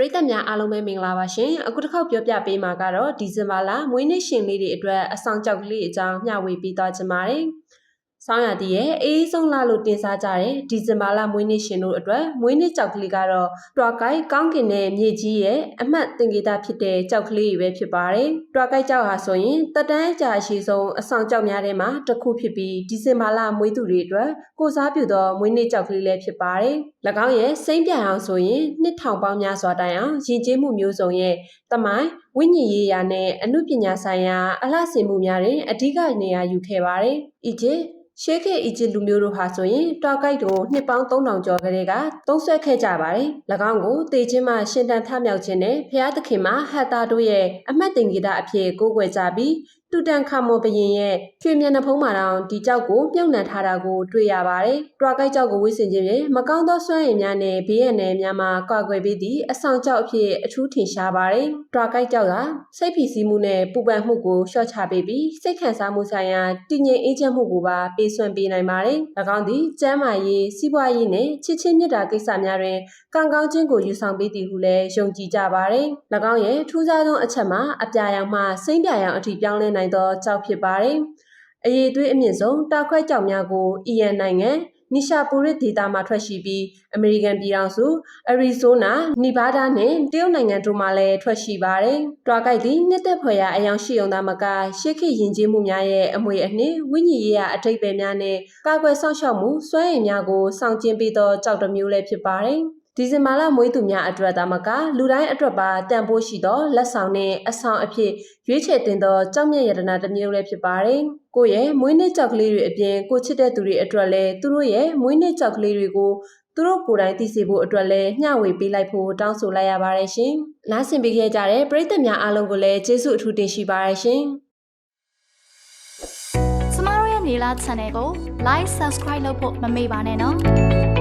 ရိသတ်များအားလုံးပဲမင်္ဂလာပါရှင်အခုတစ်ခေါက်ပြောပြပေးမှာကတော့ဒီဇင်ဘာလမွေးနေ့ရှင်လေးတွေအတွက်အဆောင်ကြောက်ကလေးအကြောင်းမျှဝေပေးသွားချင်ပါတယ်ဆောင်းရာသီရဲ့အေးဆုံးလလို့တင်စားကြတဲ့ဒီဇင်ဘာလမွေးနေ့ရှင်တို့အတွက်မွေးနေ့ကြောက်ကလေးကတော့တွားကိုက်ကောင်းကင်နဲ့မြေကြီးရဲ့အမှတ်သင်္ကေတဖြစ်တဲ့ကြောက်ကလေးတွေပဲဖြစ်ပါတယ်တွားကိုက်ကြောက်ဟာဆိုရင်တက်တန်းအကြာအရှိဆုံးအဆောင်ကြောက်များထဲမှာတစ်ခုဖြစ်ပြီးဒီဇင်ဘာလမွေးသူတွေအတွက်ကိုစားပြုသောမွေးနေ့ကြောက်ကလေးလည်းဖြစ်ပါတယ်၎င်းရဲ့စိမ့်ပြအောင်ဆိုရင်နှစ်ထောင်ပေါင်းများစွာတိုင်အောင်ယဉ်ကျေးမှုမျိုးစုံရဲ့တမိုင်းဝိညာဉ်ရေးရာနဲ့အမှုပညာဆိုင်ရာအလှဆင်မှုများတွင်အဓိကနေရာယူခဲ့ပါတယ်။အီဂျစ်ရှေးခေတ်အီဂျစ်လူမျိုးတို့ဟာဆိုရင်တွားကိုက်ကိုနှစ်ပေါင်း3000ကျော်ကလေးကသုံးဆွဲခဲ့ကြပါတယ်။၎င်းကိုတေချင်းမှရှင်တန်ထမြောက်ခြင်းနဲ့ဖျားသခင်မှဟတ်တာတို့ရဲ့အမှတ်သင်္ကေတအဖြစ်ကိုးကွယ်ကြပြီးတူတန်ခါမွန်ဘုရင်ရဲ့ရွှေမျက်နှာဖုံးမှာတောင်ဒီကြောက်ကိုမြုပ်နှံထားတာကိုတွေ့ရပါတယ်။တွားကိုက်ကြောက်ကိုဝှေ့ဆင်ခြင်းဖြင့်မကောင်းသောစွမ်းရည်များနဲ့ဘေးရန်တွေများမှာကွာကွယ်ပေးသည့်အဆောင်ကြောက်အဖြစ်အထူးထင်ရှားပါတယ်။တွားကိုက်ကြောက်ကစိတ်ဖိစီးမှုနဲ့ပူပန်မှုကိုလျှော့ချပေးပြီးစိတ်ခံစားမှုဆိုင်ရာတည်ငြိမ်အေးချမ်းမှုကိုပါပေးစွမ်းပေးနိုင်ပါတယ်။၎င်းသည်ကျန်းမာရေးစီးပွားရေးနဲ့ချစ်ချင်းမြတ်တာကိစ္စများတွင်ကံကောင်းခြင်းကိုယူဆောင်ပေးသည်ဟုလည်းယုံကြည်ကြပါတယ်။၎င်းရဲ့ထူးခြားသောအချက်မှာအပြာရောင်မှစိမ့်ပြာရောင်အထိပြောင်းလဲနိုင်သောကြောက်ဖြစ်ပါတယ်။အရေးသွေးအမြင့်ဆုံးတာခွဲကြောက်များကိုအီရန်နိုင်ငံနီရှာပူရစ်ဒေသမှာထွက်ရှိပြီးအမေရိကန်ပြည်ထောင်စုအရီဇိုနာနီဗားဒါးနဲ့တရုတ်နိုင်ငံတို့မှာလည်းထွက်ရှိပါတယ်။တွားကိုက်သည်နှစ်သက်ဖွယ်ရာအယောင်ရှိုံသားမကရှေးခေတ်ယဉ်ကျေးမှုများရဲ့အမွေအနှစ်ဝိညာဉ်ရေးရာအထိပ္ပယ်များနဲ့ကာကွယ်စောင့်ရှောက်မှုစွမ်းရည်များကိုဆောင်ကျဉ်ပေးသောကြောက်တစ်မျိုးလည်းဖြစ်ပါတယ်။ဒီဇင်ဘာလမွေးသူများအတွက်သာမကလူတိုင်းအတွက်ပါတန်ဖိုးရှိသောလက်ဆောင်နဲ့အဆောင်အဖြစ်ရွေးချယ်တင်သောကြောက်မြတ်ရတနာတစ်မျိုးလည်းဖြစ်ပါတယ်။ကိုယ့်ရဲ့မွေးနေ့ကြောက်ကလေးတွေအပြင်ကိုချစ်တဲ့သူတွေအတွက်လည်းသူတို့ရဲ့မွေးနေ့ကြောက်ကလေးတွေကိုသူတို့ကိုယ်တိုင်သိစေဖို့အတွက်လည်းမျှဝေပေးလိုက်ဖို့တောင်းဆိုလိုက်ရပါတယ်ရှင်။နားဆင်ပေးခဲ့ကြတဲ့ပရိသတ်များအားလုံးကိုလည်းကျေးဇူးအထူးတင်ရှိပါတယ်ရှင်။ကျမတို့ရဲ့နေလာ channel ကို like subscribe လုပ်ဖို့မမေ့ပါနဲ့နော်။